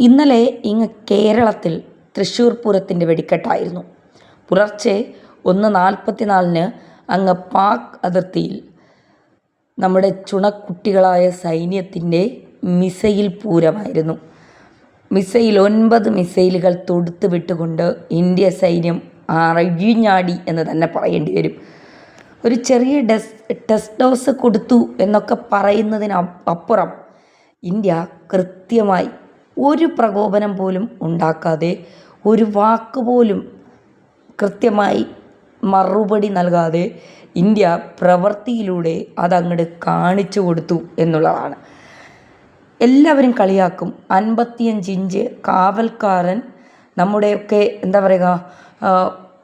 ഇന്നലെ ഇങ്ങ് കേരളത്തിൽ തൃശ്ശൂർ പൂരത്തിൻ്റെ വെടിക്കെട്ടായിരുന്നു. പുലർച്ചെ 1:44 അങ്ങ് പാക് അതിർത്തിയിൽ നമ്മുടെ ചുണക്കുട്ടികളായ സൈന്യത്തിൻ്റെ മിസൈൽ പൂരമായിരുന്നു. 9 മിസൈലുകൾ തൊടുത്ത് വിട്ടുകൊണ്ട് ഇന്ത്യ സൈന്യം അഴിഞ്ഞാടി എന്ന് തന്നെ പറയേണ്ടി വരും. ഒരു ചെറിയ ടെസ്റ്റ് ഡോസ് കൊടുത്തു എന്നൊക്കെ പറയുന്നതിനപ്പുറം ഇന്ത്യ കൃത്യമായി ഒരു പ്രകോപനം പോലും ഉണ്ടാക്കാതെ, ഒരു വാക്കുപോലും കൃത്യമായി മറുപടി നൽകാതെ ഇന്ത്യ പ്രവൃത്തിയിലൂടെ അതങ്ങോട്ട് കാണിച്ചു കൊടുത്തു എന്നുള്ളതാണ്. എല്ലാവരും കളിയാക്കും 55 ഇഞ്ച് കാവൽക്കാരൻ, നമ്മുടെയൊക്കെ എന്താ പറയുക,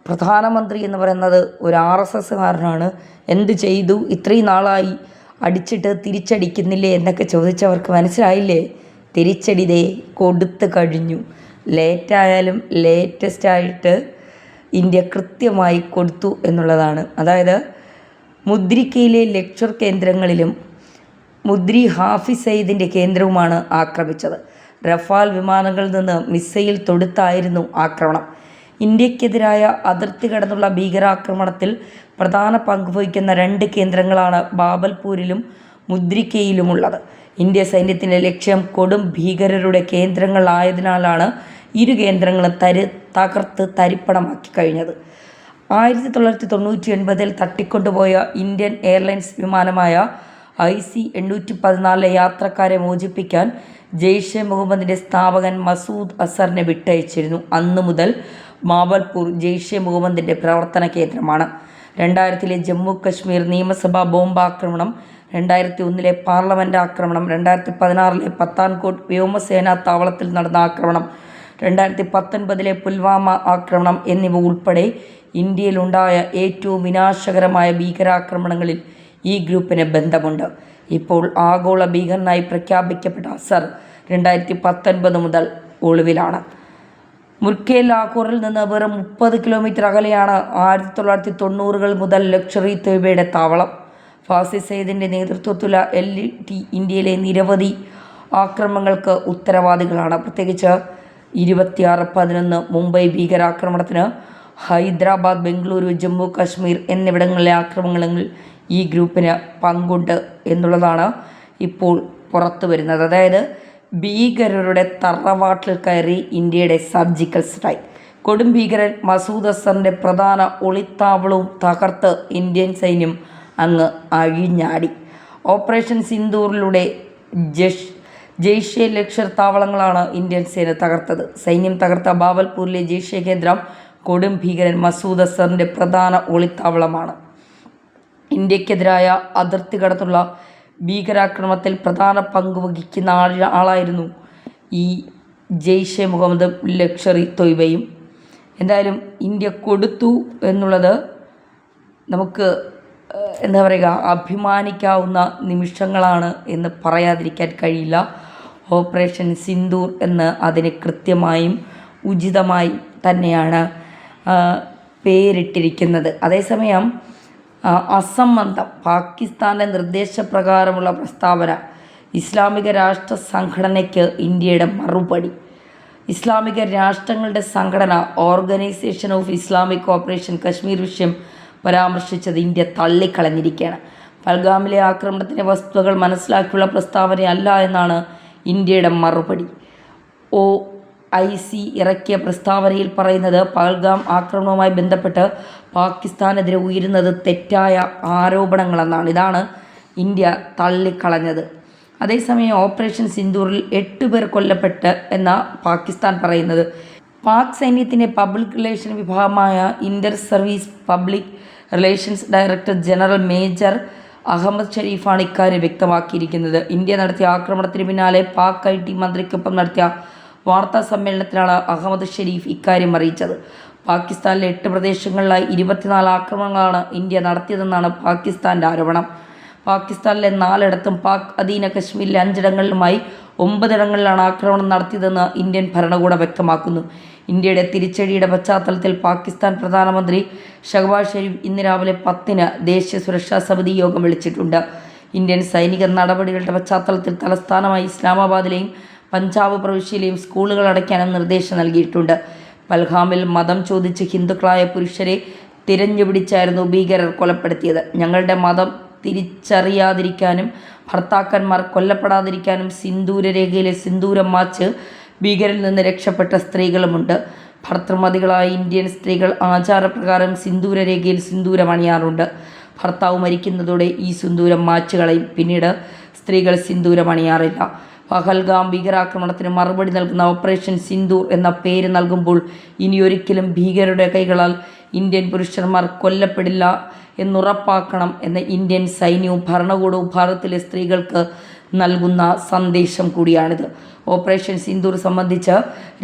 പ്രധാനമന്ത്രി എന്ന് പറയുന്നത് ഒരു RSSകാരനാണ്, എന്ത് ചെയ്തു, ഇത്രയും നാളായി അടിച്ചിട്ട് തിരിച്ചടിക്കുന്നില്ലേ എന്നൊക്കെ ചോദിച്ചവർക്ക് മനസ്സിലായില്ലേ? തിരിച്ചടിതേ കൊടുത്തു കഴിഞ്ഞു. ലേറ്റായാലും ലേറ്റസ്റ്റായിട്ട് ഇന്ത്യ കൃത്യമായി കൊടുത്തു എന്നുള്ളതാണ്. അതായത് മുദ്രിക്കയിലെ ലെക്ചർ കേന്ദ്രങ്ങളിലും മുദ്രി ഹാഫിസ് സയ്യിദിൻ്റെ കേന്ദ്രവുമാണ് ആക്രമിച്ചത്. റഫാൽ വിമാനങ്ങളിൽ നിന്ന് മിസൈൽ തൊടുത്തായിരുന്നു ആക്രമണം. ഇന്ത്യക്കെതിരായ അതിർത്തി കടന്നുള്ള ഭീകരാക്രമണത്തിൽ പ്രധാന പങ്ക് വഹിക്കുന്ന 2 കേന്ദ്രങ്ങളാണ് ബാബൽപൂരിലും മുദ്രിക്കയിലുമുള്ളത്. ഇന്ത്യ സൈന്യത്തിൻ്റെ ലക്ഷ്യം കൊടും ഭീകരരുടെ കേന്ദ്രങ്ങളായതിനാലാണ് ഇരു കേന്ദ്രങ്ങളും തകർത്ത് തരിപ്പണമാക്കി കഴിഞ്ഞത്. 1999 തട്ടിക്കൊണ്ടുപോയ ഇന്ത്യൻ എയർലൈൻസ് വിമാനമായ IC-814 യാത്രക്കാരെ മോചിപ്പിക്കാൻ ജെയ്ഷെ മുഹമ്മദിൻ്റെ സ്ഥാപകൻ മസൂദ് അസറിനെ വിട്ടയച്ചിരുന്നു. അന്നു മുതൽ ബാബൽപൂർ ജെയ്ഷെ മുഹമ്മദിൻ്റെ പ്രവർത്തന കേന്ദ്രമാണ്. 2000 ജമ്മു കശ്മീർ നിയമസഭാ ബോംബാക്രമണം, 2001 പാർലമെൻറ്റ് ആക്രമണം, 2016 പത്താൻകോട്ട് വ്യോമസേനാ താവളത്തിൽ നടന്ന ആക്രമണം, 2019 പുൽവാമ ആക്രമണം എന്നിവ ഉൾപ്പെടെ ഇന്ത്യയിലുണ്ടായ ഏറ്റവും വിനാശകരമായ ഭീകരാക്രമണങ്ങളിൽ ഈ ഗ്രൂപ്പിന് ബന്ധമുണ്ട്. ഇപ്പോൾ ആഗോള ഭീകരനായി പ്രഖ്യാപിക്കപ്പെട്ട അസർ 2019 മുതൽ ഒളിവിലാണ്. മുർക്കെ ലാഹോറിൽ നിന്ന് വെറും 30 കിലോമീറ്റർ അകലെയാണ് 1990കൾ മുതൽ ലഷ്കർ-ഇ തോയ്ബയുടെ താവളം. ഹാഫിസ് സയ്യിദിൻ്റെ നേതൃത്വത്തിലുള്ള LT ഇന്ത്യയിലെ നിരവധി ആക്രമണങ്ങൾക്ക് ഉത്തരവാദികളാണ്. പ്രത്യേകിച്ച് 26/11 മുംബൈ ഭീകരാക്രമണത്തിന്, ഹൈദരാബാദ്, ബംഗളൂരു, ജമ്മു കാശ്മീർ എന്നിവിടങ്ങളിലെ ആക്രമണങ്ങളിൽ ഈ ഗ്രൂപ്പിന് പങ്കുണ്ട് എന്നുള്ളതാണ് ഇപ്പോൾ പുറത്തു വരുന്നത്. അതായത് ഭീകരരുടെ തറവാട്ടിൽ കയറി ഇന്ത്യയുടെ സർജിക്കൽ സ്ട്രൈക്ക്. കൊടും ഭീകരൻ മസൂദ് അസറിൻ്റെ പ്രധാന ഒളിത്താവളവും തകർത്ത് ഇന്ത്യൻ സൈന്യം അങ്ങ് അഴിഞ്ഞാടി. ഓപ്പറേഷൻ സിന്ദൂറിലൂടെ ജെയ്ഷെ ലഷ്കർ താവളങ്ങളാണ് ഇന്ത്യൻ സേന തകർത്തത്. സൈന്യം തകർത്ത ബാബൽപൂരിലെ ജെയ്ഷെ കേന്ദ്രം കൊടും ഭീകരൻ മസൂദ് അസറിൻ്റെ പ്രധാന ഒളിത്താവളമാണ്. ഇന്ത്യക്കെതിരായ അതിർത്തി കടന്നുള്ള ഭീകരാക്രമണത്തിൽ പ്രധാന പങ്ക് വഹിക്കുന്ന ആളായിരുന്നു ഈ ജെയ്ഷെ മുഹമ്മദും ലഷ്കർ-ഇ തോയ്ബയും. എന്തായാലും ഇന്ത്യ കൊടുത്തു എന്നുള്ളത് നമുക്ക് എന്താ പറയുക, അഭിമാനിക്കാവുന്ന നിമിഷങ്ങളാണ് എന്ന് പറയാതിരിക്കാൻ കഴിയില്ല. ഓപ്പറേഷൻ സിന്ദൂർ എന്ന് അതിന് കൃത്യമായും ഉചിതമായും തന്നെയാണ് പേരിട്ടിരിക്കുന്നത്. അതേസമയം അസംബന്ധം പാകിസ്ഥാൻ്റെ നിർദ്ദേശപ്രകാരമുള്ള പ്രസ്താവന, ഇസ്ലാമിക രാഷ്ട്ര സംഘടനയ്ക്ക് ഇന്ത്യയുടെ മറുപടി. ഇസ്ലാമിക രാഷ്ട്രങ്ങളുടെ സംഘടന organisation of Islamic corporation Kashmir വിഷയം പരാമർശിച്ചത് ഇന്ത്യ തള്ളിക്കളഞ്ഞിരിക്കുകയാണ്. പഹൽഗാമിലെ ആക്രമണത്തിൻ്റെ വസ്തുതകൾ മനസ്സിലാക്കിയുള്ള പ്രസ്താവനയല്ല എന്നാണ് ഇന്ത്യയുടെ മറുപടി. OIC ഇറക്കിയ പ്രസ്താവനയിൽ പറയുന്നത് പഹൽഗാം ആക്രമണവുമായി ബന്ധപ്പെട്ട് പാകിസ്ഥാനെതിരെ ഉയരുന്നത് തെറ്റായ ആരോപണങ്ങളെന്നാണ്. ഇതാണ് ഇന്ത്യ തള്ളിക്കളഞ്ഞത്. അതേസമയം ഓപ്പറേഷൻ സിന്ദൂറിൽ 8 പേർ കൊല്ലപ്പെട്ട് എന്ന പാകിസ്ഥാൻ പറയുന്നത്. പാക് സൈന്യത്തിൻ്റെ പബ്ലിക് റിലേഷൻ വിഭാഗമായ inter service public relations director general major Ahmed ഷരീഫാണ് ഇക്കാര്യം വ്യക്തമാക്കിയിരിക്കുന്നത്. ഇന്ത്യ നടത്തിയ ആക്രമണത്തിന് പിന്നാലെ പാക് IT മന്ത്രിക്കൊപ്പം നടത്തിയ വാർത്താ സമ്മേളനത്തിലാണ് അഹമ്മദ് ഷരീഫ് ഇക്കാര്യം അറിയിച്ചത്. പാകിസ്ഥാനിലെ 8 പ്രദേശങ്ങളിലായി 24 ആക്രമണങ്ങളാണ് ഇന്ത്യ നടത്തിയതെന്നാണ് പാകിസ്ഥാൻ്റെ ആരോപണം. പാകിസ്ഥാനിലെ 4 പാക് അധീന കശ്മീരിലെ 5 ഇടങ്ങളിലുമായി 9 ഇടങ്ങളിലാണ് ആക്രമണം നടത്തിയതെന്ന് ഇന്ത്യൻ ഭരണകൂടം വ്യക്തമാക്കുന്നു. ഇന്ത്യയുടെ തിരിച്ചടിയുടെ പശ്ചാത്തലത്തിൽ പാകിസ്ഥാൻ പ്രധാനമന്ത്രി ഷഹബാസ് ഷെരീഫ് ഇന്ന് രാവിലെ 10-ന് ദേശീയ സുരക്ഷാ സമിതി യോഗം വിളിച്ചിട്ടുണ്ട്. ഇന്ത്യൻ സൈനിക നടപടികളുടെ പശ്ചാത്തലത്തിൽ തലസ്ഥാനമായ ഇസ്ലാമാബാദിലെയും പഞ്ചാബ് പ്രവിശ്യയിലെയും സ്കൂളുകൾ അടയ്ക്കാനും നിർദ്ദേശം നൽകിയിട്ടുണ്ട്. പൽഗാമിൽ മതം ചോദിച്ച് ഹിന്ദുക്കളായ പുരുഷരെ തിരഞ്ഞുപിടിച്ചായിരുന്നു ഭീകരർ കൊലപ്പെടുത്തിയത്. ഞങ്ങളുടെ മതം തിരിച്ചറിയാതിരിക്കാനും ഭർത്താക്കന്മാർ കൊല്ലപ്പെടാതിരിക്കാനും സിന്ദൂരരേഖയിലെ സിന്ദൂരം മാച്ച് ഭീകരിൽ നിന്ന് രക്ഷപ്പെട്ട സ്ത്രീകളുമുണ്ട്. ഭർത്തൃമതികളായ ഇന്ത്യൻ സ്ത്രീകൾ ആചാരപ്രകാരം സിന്ദൂരരേഖയിൽ സിന്ദൂരം അണിയാറുണ്ട്. ഭർത്താവ് മരിക്കുന്നതോടെ ഈ സിന്ദൂരം മാച്ച് കളയും. പിന്നീട് സ്ത്രീകൾ സിന്ദൂരം അണിയാറില്ല. പഹൽഗാം ഭീകരാക്രമണത്തിന് മറുപടി നൽകുന്ന ഓപ്പറേഷൻ സിന്ദൂർ എന്ന പേര് നൽകുമ്പോൾ ഇനിയൊരിക്കലും ഭീകരരുടെ കൈകളാൽ ഇന്ത്യൻ പുരുഷന്മാർ കൊല്ലപ്പെടില്ല എന്നുറപ്പാക്കണം എന്ന ഇന്ത്യൻ സൈന്യവും ഭരണകൂടവും ഭാരതത്തിലെ സ്ത്രീകൾക്ക് നൽകുന്ന സന്ദേശം കൂടിയാണിത്. ഓപ്പറേഷൻ സിന്ദൂർ സംബന്ധിച്ച്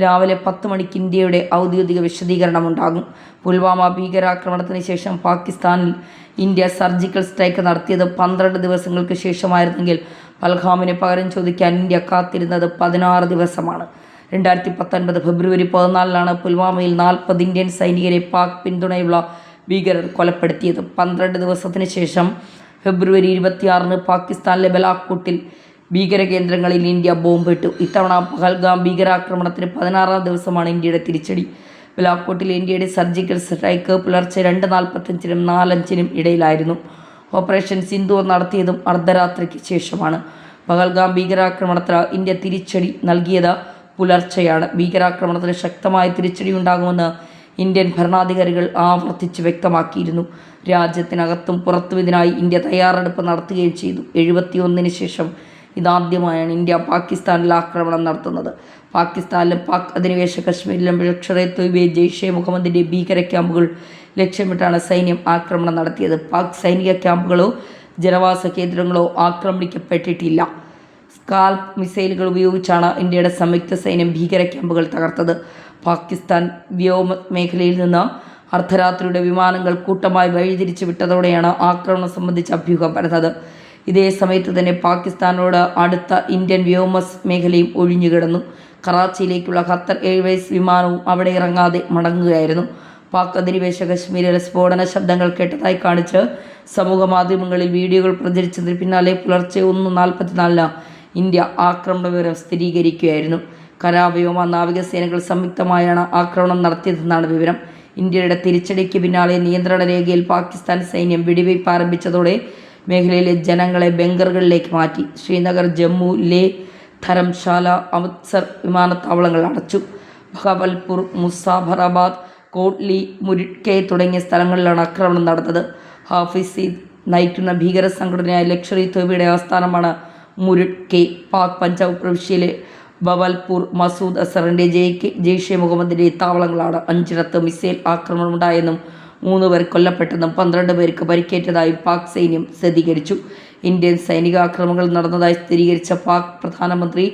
രാവിലെ 10 മണിക്ക് ഇന്ത്യയുടെ ഔദ്യോഗിക വിശദീകരണമുണ്ടാകും. പുൽവാമ ഭീകരാക്രമണത്തിന് ശേഷം പാകിസ്ഥാനിൽ ഇന്ത്യ സർജിക്കൽ സ്ട്രൈക്ക് നടത്തിയത് 12 ദിവസങ്ങൾക്ക് ശേഷമായിരുന്നെങ്കിൽ പൽഗാമിന് പകരം ചോദിക്കാൻ ഇന്ത്യ കാത്തിരുന്നത് 16 ദിവസമാണ്. 2019 ഫെബ്രുവരി 14 പുൽവാമയിൽ 40 ഇന്ത്യൻ സൈനികരെ പാക് പിന്തുണയുള്ള ഭീകരർ കൊലപ്പെടുത്തിയത്. 12 ദിവസത്തിന് ശേഷം ഫെബ്രുവരി 26 പാകിസ്ഥാനിലെ ബലാക്കോട്ടിൽ ഭീകരകേന്ദ്രങ്ങളിൽ ഇന്ത്യ ബോംബിട്ടു. ഇത്തവണ പഹൽഗാം ഭീകരാക്രമണത്തിന് 16-ാം ദിവസമാണ് ഇന്ത്യയുടെ തിരിച്ചടി. ബലാക്കോട്ടിൽ ഇന്ത്യയുടെ സർജിക്കൽ സ്ട്രൈക്ക് പുലർച്ചെ 2:45-നും 4:05-നും ഇടയിലായിരുന്നു. ഓപ്പറേഷൻ സിന്ദൂർ നടത്തിയതും അർദ്ധരാത്രിക്ക് ശേഷമാണ്. പഹൽഗാം ഭീകരാക്രമണത്തിന് ഇന്ത്യ തിരിച്ചടി നൽകിയത് പുലർച്ചെയാണ്. ഭീകരാക്രമണത്തിന് ശക്തമായ തിരിച്ചടിയുണ്ടാകുമെന്ന് ഇന്ത്യൻ ഭരണാധികാരികൾ ആവർത്തിച്ച് വ്യക്തമാക്കിയിരുന്നു. രാജ്യത്തിനകത്തും പുറത്തും ഇതിനായി ഇന്ത്യ തയ്യാറെടുപ്പ് നടത്തുകയും ചെയ്തു. 71-ന് ശേഷം ഇതാദ്യമായാണ് ഇന്ത്യ പാകിസ്ഥാനിൽ ആക്രമണം നടത്തുന്നത്. പാകിസ്ഥാനിലും പാക് അധിനിവേശ കശ്മീരിലും ലഷ്കർ-ഇ-തൊയ്ബ, ജെയ്ഷെ മുഹമ്മദിൻ്റെ ഭീകര ക്യാമ്പുകൾ ലക്ഷ്യമിട്ടാണ് സൈന്യം ആക്രമണം നടത്തിയത്. പാക് സൈനിക ക്യാമ്പുകളോ ജനവാസ കേന്ദ്രങ്ങളോ ആക്രമിക്കപ്പെട്ടിട്ടില്ല. സ്കാൽപ് മിസൈലുകൾ ഉപയോഗിച്ചാണ് ഇന്ത്യയുടെ സംയുക്ത സൈന്യം ഭീകര ക്യാമ്പുകൾ തകർത്തത്. പാകിസ്ഥാൻ വ്യോമ മേഖലയിൽ നിന്ന് അർദ്ധരാത്രിയുടെ വിമാനങ്ങൾ കൂട്ടമായി വഴിതിരിച്ചു വിട്ടതോടെയാണ് ആക്രമണം സംബന്ധിച്ച അഭ്യൂഹം പരന്നത്. ഇതേ സമയത്ത് തന്നെ പാകിസ്ഥാനോട് അടുത്ത ഇന്ത്യൻ വ്യോമ മേഖലയും ഒഴിഞ്ഞുകിടന്നു. കറാച്ചിയിലേക്കുള്ള ഖത്തർ എയർവേസ് വിമാനവും അവിടെ ഇറങ്ങാതെ മടങ്ങുകയായിരുന്നു. പാക് അധിനിവേശ കശ്മീരിലെ സ്ഫോടന ശബ്ദങ്ങൾ കേട്ടതായി കാണിച്ച് സമൂഹ മാധ്യമങ്ങളിൽ വീഡിയോകൾ പ്രചരിച്ചതിന് പിന്നാലെ പുലർച്ചെ 1:44 ഇന്ത്യ ആക്രമണ വിവരം സ്ഥിരീകരിക്കുകയായിരുന്നു. കര, വ്യോമ, നാവികസേനകൾ സംയുക്തമായാണ് ആക്രമണം നടത്തിയതെന്നാണ് വിവരം. ഇന്ത്യയുടെ തിരിച്ചടിക്ക് പിന്നാലെ നിയന്ത്രണ രേഖയിൽ പാകിസ്ഥാൻ സൈന്യം വെടിവയ്പ് ആരംഭിച്ചതോടെ മേഖലയിലെ ജനങ്ങളെ ബങ്കറുകളിലേക്ക് മാറ്റി. ശ്രീനഗർ, ജമ്മു, ലേ, ധരംശാല, അമൃത്സർ വിമാനത്താവളങ്ങൾ അടച്ചു. ബഹവൽപൂർ, മുസാഫറാബാദ്, കോട്ട്ലി, മുരിഡ്കെ തുടങ്ങിയ സ്ഥലങ്ങളിലാണ് ആക്രമണം നടന്നത്. ഹാഫിസ് സയ്യിദ് നയിക്കുന്ന ഭീകര സംഘടനയായ ലഷ്കർ-ഇ-തൊയ്ബയുടെ ആസ്ഥാനമാണ് മുരിഡ്കെ. പാക് പഞ്ചാബ് പ്രവിശ്യയിലെ ബവൽപൂർ മസൂദ് അസറിൻ്റെ ജെയ്ഷെ മുഹമ്മദിൻ്റെ താവളങ്ങളാണ്. 5ഇടത്ത് മിസൈൽ ആക്രമണമുണ്ടായെന്നും 3 പേർ കൊല്ലപ്പെട്ടെന്നും 12 പേർക്ക് പരിക്കേറ്റതായും പാക് സൈന്യം സ്ഥിരീകരിച്ചു. ഇന്ത്യൻ സൈനികാക്രമണങ്ങൾ നടന്നതായി സ്ഥിരീകരിച്ച പാക് പ്രധാനമന്ത്രി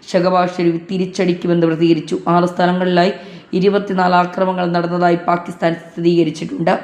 ഷഹബാസ് ഷെരീഫ് തിരിച്ചടിക്കുമെന്ന് പ്രതികരിച്ചു. 6 സ്ഥലങ്ങളിലായി 24 ആക്രമണങ്ങൾ നടന്നതായി പാകിസ്ഥാൻ സ്ഥിരീകരിച്ചിട്ടുണ്ട്.